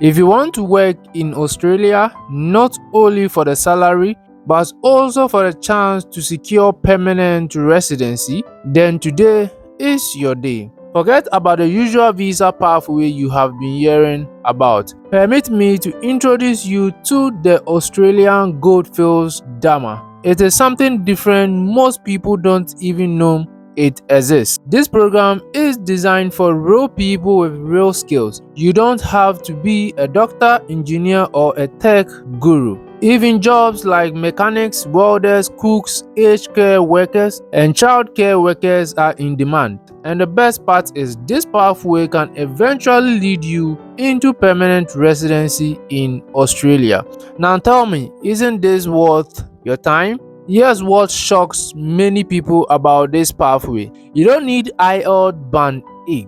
If you want to work in Australia, not only for the salary, but also for the chance to secure permanent residency, then today is your day. Forget about the usual visa pathway you have been hearing about. Permit me to introduce you to the Australian Goldfields DAMA. It is something different most people don't even know it exists. This program is designed for real people with real skills. You don't have to be a doctor, engineer, or a tech guru. Even jobs like mechanics, welders, cooks, aged care workers, and childcare workers are in demand. And the best part is this pathway can eventually lead you into permanent residency in Australia. Now tell me, isn't this worth your time? Here's what shocks many people about this pathway. You don't need IELTS Band 8.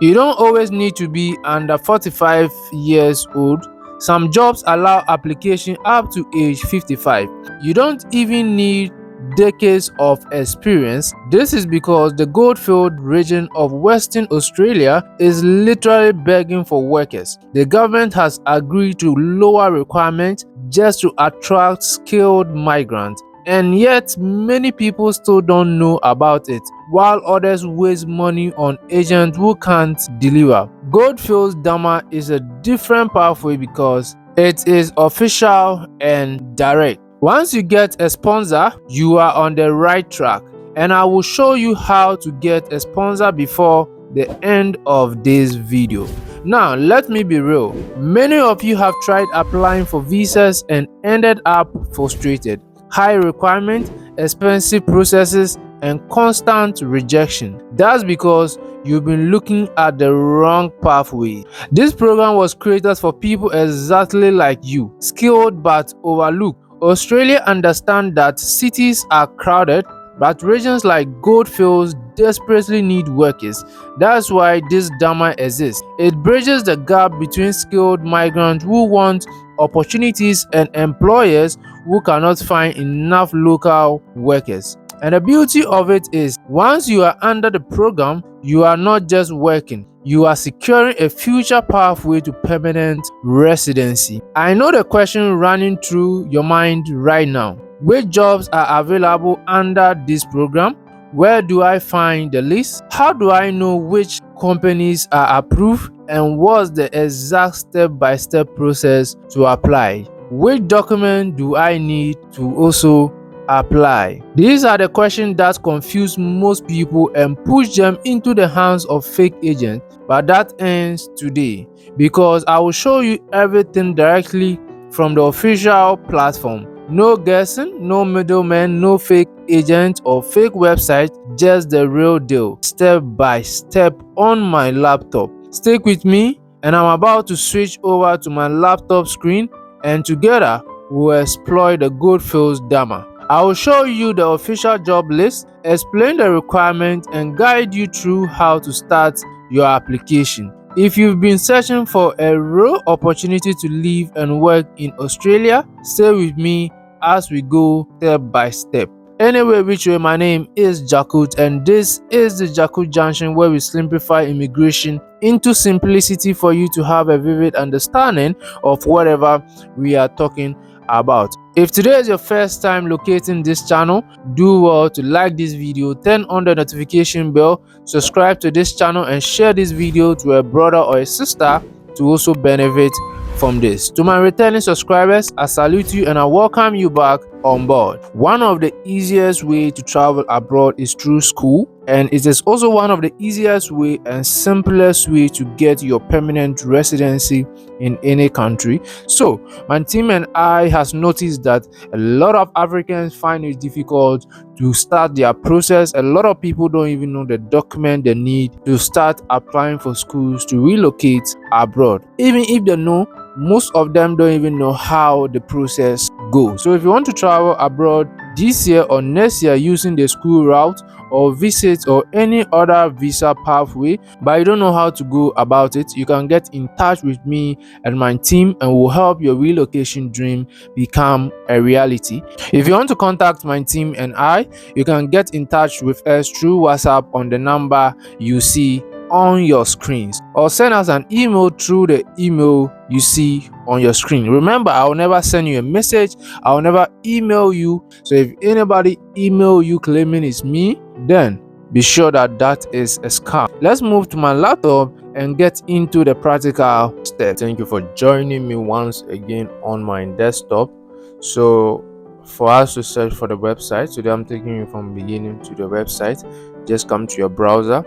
You don't always need to be under 45 years old. Some jobs allow application up to age 55. You don't even need decades of experience. This is because the Goldfield region of Western Australia is literally begging for workers. The government has agreed to lower requirements just to attract skilled migrants. And yet, many people still don't know about it, while others waste money on agents who can't deliver. Goldfields DAMA is a different pathway because it is official and direct. Once you get a sponsor, you are on the right track, and I will show you how to get a sponsor before the end of this video. Now, let me be real. Many of you have tried applying for visas and ended up frustrated. High requirements, expensive processes, and constant rejection. That's because you've been looking at the wrong pathway. This program was created for people exactly like you, skilled but overlooked. Australia understands that cities are crowded, but regions like Goldfields desperately need workers. That's why this DAMA exists. It bridges the gap between skilled migrants who want opportunities and employers who cannot find enough local workers. And the beauty of it is, once you are under the program, you are not just working, you are securing a future pathway to permanent residency. I know the question running through your mind right now. Which jobs are available under this program? Where do I find the list? How do I know which companies are approved? And what's the exact step-by-step process to apply? Which document do I need to also apply? These are the questions that confuse most people and push them into the hands of fake agents. But that ends today, because I will show you everything directly from the official platform. No guessing, no middleman, no fake agent or fake website, just the real deal, step by step on my laptop. Stick with me, and I'm about to switch over to my laptop screen, and together we'll explore the Goldfields DAMA. I will show you the official job list, explain the requirements, and guide you through how to start your application. If you've been searching for a real opportunity to live and work in Australia, stay with me as we go step by step. Anyway, which way, my name is Jakut, and this is the Jakut Junction, where we simplify immigration into simplicity for you to have a vivid understanding of whatever we are talking about. If today is your first time locating this channel, do well to like this video, turn on the notification bell, subscribe to this channel, and share this video to a brother or a sister to also benefit from this. To my returning subscribers, I salute you and I welcome you back on board. One of the easiest way to travel abroad is through school, and it is also one of the easiest way and simplest way to get your permanent residency in any country. So my team and I has noticed that a lot of Africans find it difficult to start their process. A lot of people don't even know the document they need to start applying for schools to relocate abroad. Even if they know, most of them don't even know how the process goes. So if you want to travel abroad this year or next year using the school route or visit or any other visa pathway, but you don't know how to go about it, you can get in touch with me and my team, and we'll help your relocation dream become a reality. If you want to contact my team and I, you can get in touch with us through WhatsApp on the number you see on your screens, or send us an email through the email you see on your screen. Remember, I will never send you a message, I will never email you. So if anybody email you claiming it's me, then be sure that that is a scam. Let's move to my laptop and get into the practical steps. Thank you for joining me once again on my desktop. So for us to search for the website, today I'm taking you from beginning to the website. Just come to your browser,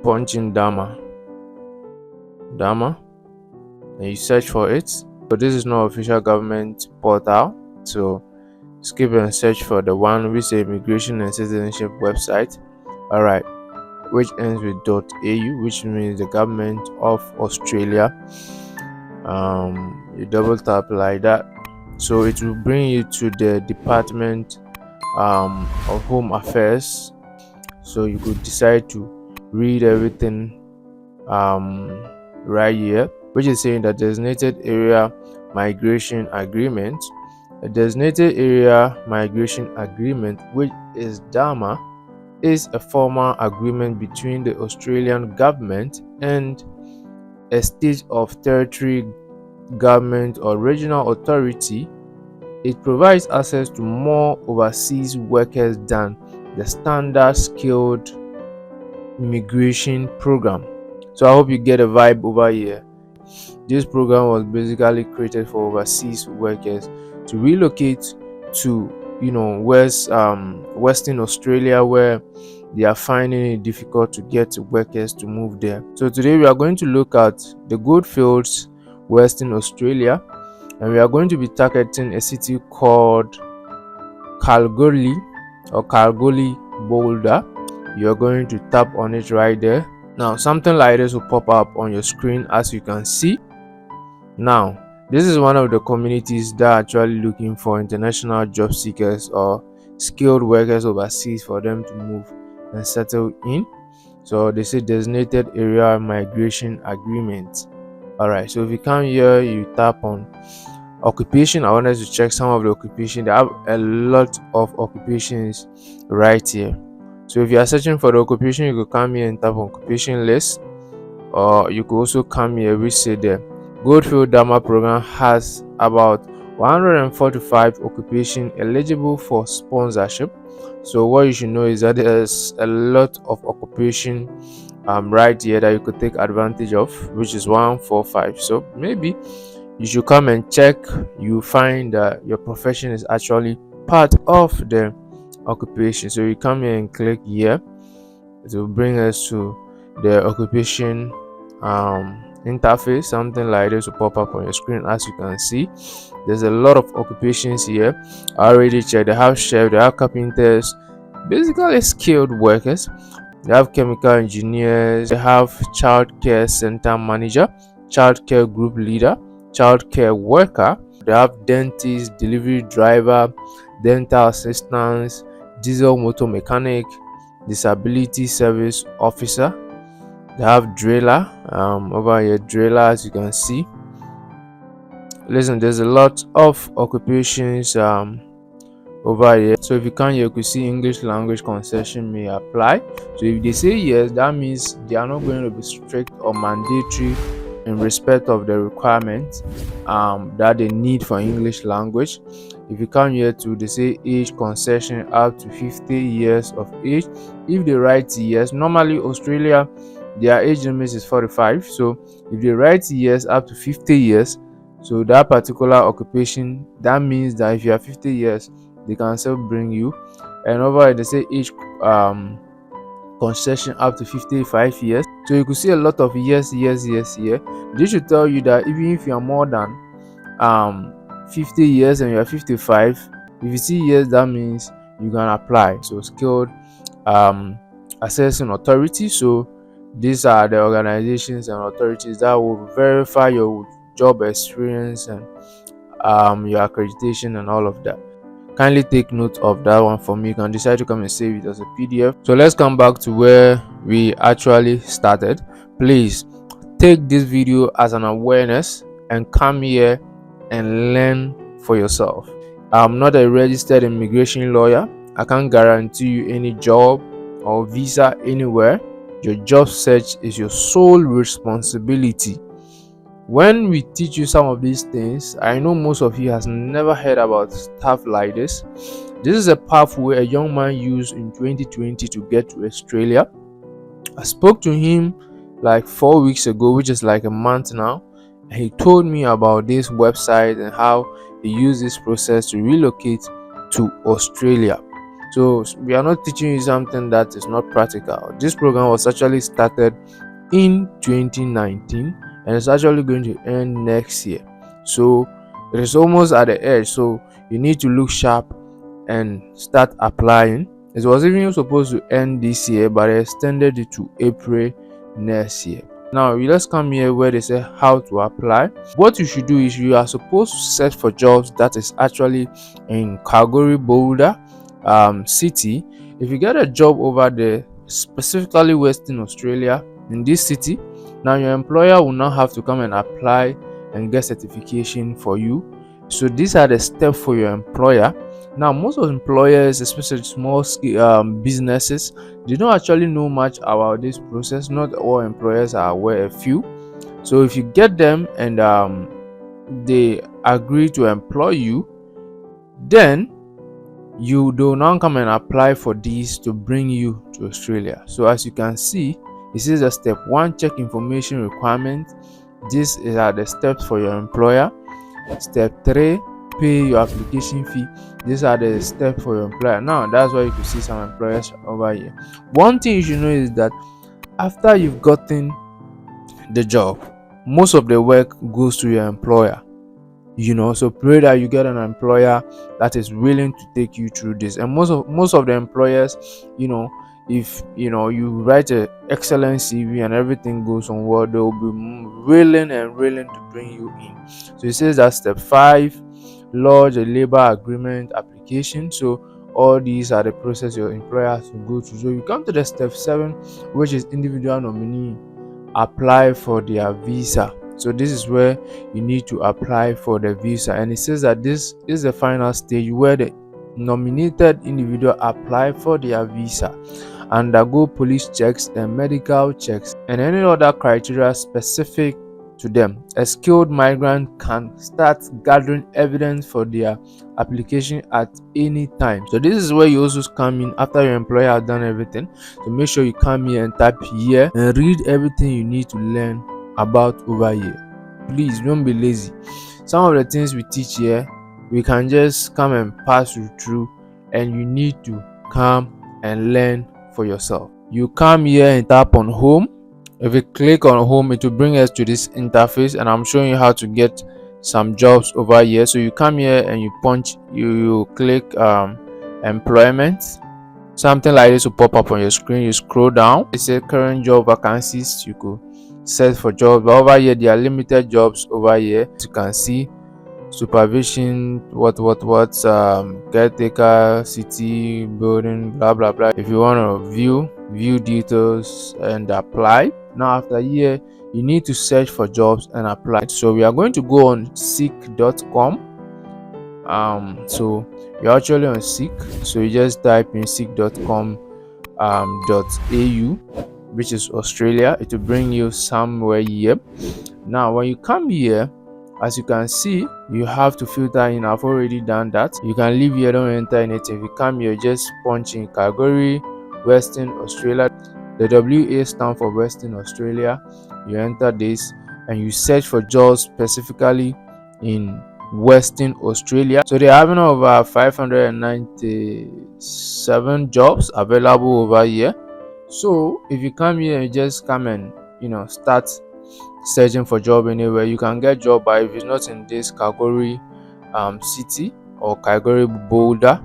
punch in DAMA, and you search for it. But this is not official government portal, so skip and search for the one which is immigration and citizenship website. All right, which ends with .au, which means the government of Australia. You double tap like that, so it will bring you to the Department of Home Affairs. So you could decide to read everything right here, which is saying that designated area migration agreement. A designated area migration agreement, which is DAMA, is a formal agreement between the Australian government and a state of territory government or regional authority. It provides access to more overseas workers than the standard skilled immigration program. So I hope you get a vibe over here. This program was basically created for overseas workers to relocate to Western Australia, where they are finding it difficult to get workers to move there. So today we are going to look at the Goldfields, Western Australia, and we are going to be targeting a city called Kalgoorlie Boulder. You are going to tap on it right there. Now something like this will pop up on your screen, as you can see. Now this is one of the communities that are actually looking for international job seekers or skilled workers overseas for them to move and settle in. So they say designated area migration agreement. All right, so if you come here, you tap on occupation. I wanted to check some of the occupation. They have a lot of occupations right here. So if you are searching for the occupation, you could come here and tap on occupation list, or you could also come here which say the Goldfields DAMA program has about 145 occupations eligible for sponsorship. So what you should know is that there's a lot of occupation right here that you could take advantage of, which is 145. So maybe you should come and check. You find that your profession is actually part of the occupation. So you come here and click here. It will bring us to the occupation interface. Something like this will pop up on your screen. As you can see, there's a lot of occupations here. I already checked. They have chefs, they have carpenters, basically skilled workers. They have chemical engineers, they have childcare center manager, childcare group leader, childcare worker. They have dentist, delivery driver, dental assistants, diesel motor mechanic, disability service officer. They have driller over here, driller, as you can see. Listen, there's a lot of occupations over here. So if you can, you could see English language concession may apply. So if they say yes, that means they are not going to be strict or mandatory in respect of the requirements that they need for English language. If you come here to, they say age concession up to 50 years of age. If they write yes, normally Australia, their age limit is 45. So if they write yes up to 50 years, so that particular occupation, that means that if you are 50 years, they can still bring you. And over here, they say age concession up to 55 years. So you could see a lot of yes here. This should tell you that even if you are more than 50 years and you are 55, if you see yes, that means you can apply. So skilled assessing authority. So these are the organizations and authorities that will verify your job experience and your accreditation and all of that. Kindly take note of that one for me. You can decide to come and save it as a PDF. So let's come back to where we actually started. Please take this video as an awareness and come here and learn for yourself. I'm not a registered immigration lawyer. I can't guarantee you any job or visa anywhere. Your job search is your sole responsibility. When we teach you some of these things, I know most of you has never heard about stuff like this. This is a pathway a young man used in 2020 to get to Australia. I spoke to him like 4 weeks ago, which is like a month now. And he told me about this website and how he used this process to relocate to Australia. So we are not teaching you something that is not practical. This program was actually started in 2019 and it's actually going to end next year. So it is almost at the edge. So you need to look sharp and start applying. It was even supposed to end this year, but I extended it to April next year. Now let's come here where they say how to apply. What you should do is you are supposed to search for jobs that is actually in Calgary, Boulder city. If you get a job over there, specifically Western Australia, in this city, now your employer will not have to come and apply and get certification for you. So these are the steps for your employer. Now most of employers, especially small businesses, they don't actually know much about this process. Not all employers are aware, a few. So if you get them and they agree to employ you, then you do not come and apply for these to bring you to Australia. So as you can see, this is a step 1, check information requirement. This is the steps for your employer. Step 3, pay your application fee. These are the steps for your employer. Now that's why you can see some employers over here. One thing you should know is that after you've gotten the job, most of the work goes to your employer. So pray that you get an employer that is willing to take you through this. And most of the employers, if you write an excellent CV and everything goes on well, they will be willing to bring you in. So it says that step 5, lodge a labor agreement application. So all these are the process your employer has to go through. So you come to the step 7, which is individual nominee, apply for their visa. So this is where you need to apply for the visa, and it says that this is the final stage where the nominated individual apply for their visa, undergo police checks and medical checks and any other criteria specific to them. A skilled migrant can start gathering evidence for their application at any time. So this is where you also come in after your employer has done everything. So make sure you come here and type here and read everything you need to learn about over here. Please don't be lazy. Some of the things we teach here, we can just come and pass you through, and you need to come and learn for yourself. You come here and tap on home. If you click on home, it will bring us to this interface, and I'm showing you how to get some jobs over here. So you come here and you click employment. Something like this will pop up on your screen. You scroll down, it says current job vacancies. You could search for jobs, but over here there are limited jobs over here. As you can see, supervision, caretaker, city building, blah blah blah. If you want to view details and apply. Now after here, you need to search for jobs and apply. So we are going to go on seek.com. So you're actually on Seek, so you just type in seek.com .au, which is Australia. It will bring you somewhere here. Now when you come here, as you can see, you have to filter in. I've already done that. You can leave here, don't enter anything. If you come here, just punch in Calgary, Western Australia. The WA stands for Western Australia. You enter this and you search for jobs specifically in Western Australia. So they're having over 597 jobs available over here. So if you come here, you just come and start searching for job anywhere. You can get job, but if it's not in this Calgary city or Calgary Boulder,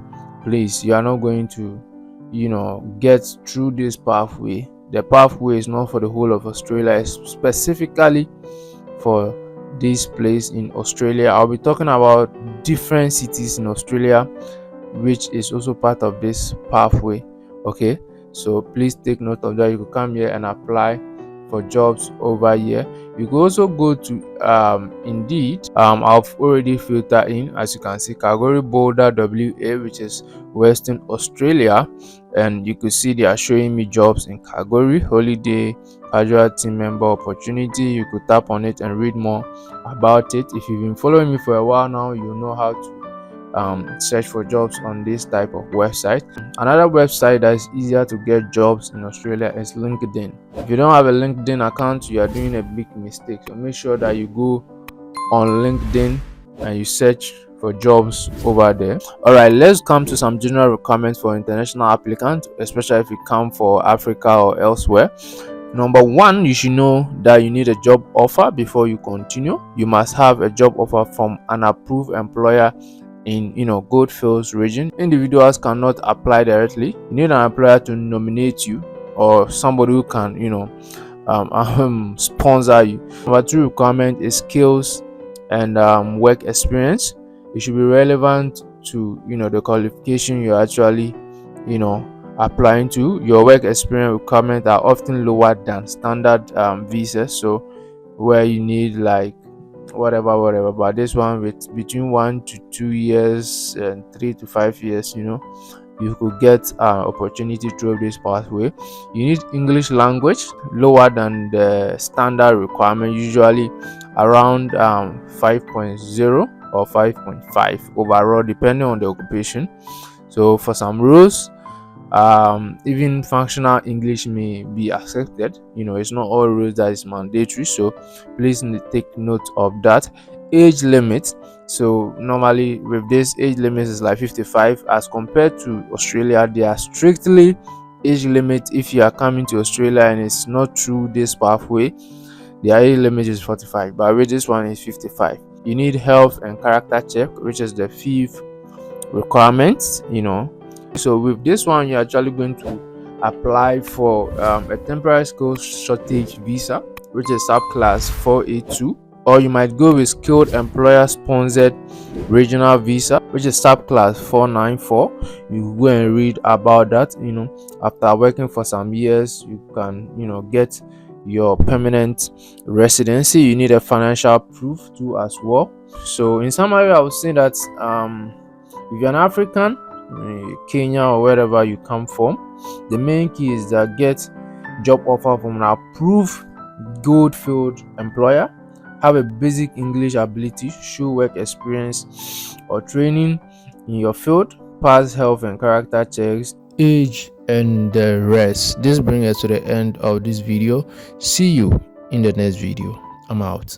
please, you are not going to get through this pathway. The pathway is not for the whole of Australia, it's specifically for this place in Australia. I'll be talking about different cities in Australia, which is also part of this pathway. Okay, so please take note of that. You can come here and apply for jobs over here. You can also go to Indeed. I've already filtered in, as you can see, Calgary Boulder WA, which is Western Australia, and you could see they are showing me jobs in Calgary, holiday, casual team member opportunity. You could tap on it and read more about it. If you've been following me for a while now, you know how to search for jobs on this type of website. Another website that is easier to get jobs in Australia is LinkedIn. If you don't have a LinkedIn account, you are doing a big mistake. So make sure that you go on LinkedIn and you search for jobs over there. All right, let's come to some general requirements for international applicants, especially if you come for Africa or elsewhere. Number one, you should know that you need a job offer before you continue. You must have a job offer from an approved employer in Goldfields region. Individuals cannot apply directly. You need an employer to nominate you, or somebody who can sponsor you. Number two requirement is skills and work experience. It should be relevant to the qualification you're actually applying to. Your work experience requirements are often lower than standard visas, so where you need like whatever, but this one with between 1 to 2 years and 3 to 5 years, you could get opportunity through this pathway. You need English language, lower than the standard requirement, usually around 5.0 or 5.5 overall, depending on the occupation. So for some roles, even functional English may be accepted. It's not all rules that is mandatory, so please take note of that. Age limit. So normally with this, age limit is like 55. As compared to Australia, they are strictly age limit. If you are coming to Australia and it's not through this pathway, the age limit is 45, but with this one is 55. You need health and character check, which is the fifth requirement. So with this one, you're actually going to apply for a temporary skills shortage visa, which is subclass 4A2, or you might go with skilled employer sponsored regional visa, which is subclass 494. You go and read about that. After working for some years, you can get your permanent residency. You need a financial proof too as well. So in summary, I would say that if you're an African, Kenya or wherever you come from, the main key is that get job offer from an approved Goldfield employer, have a basic English ability, show work experience or training in your field, pass health and character checks, age, and the rest. This brings us to the end of this video. See you in the next video. I'm out.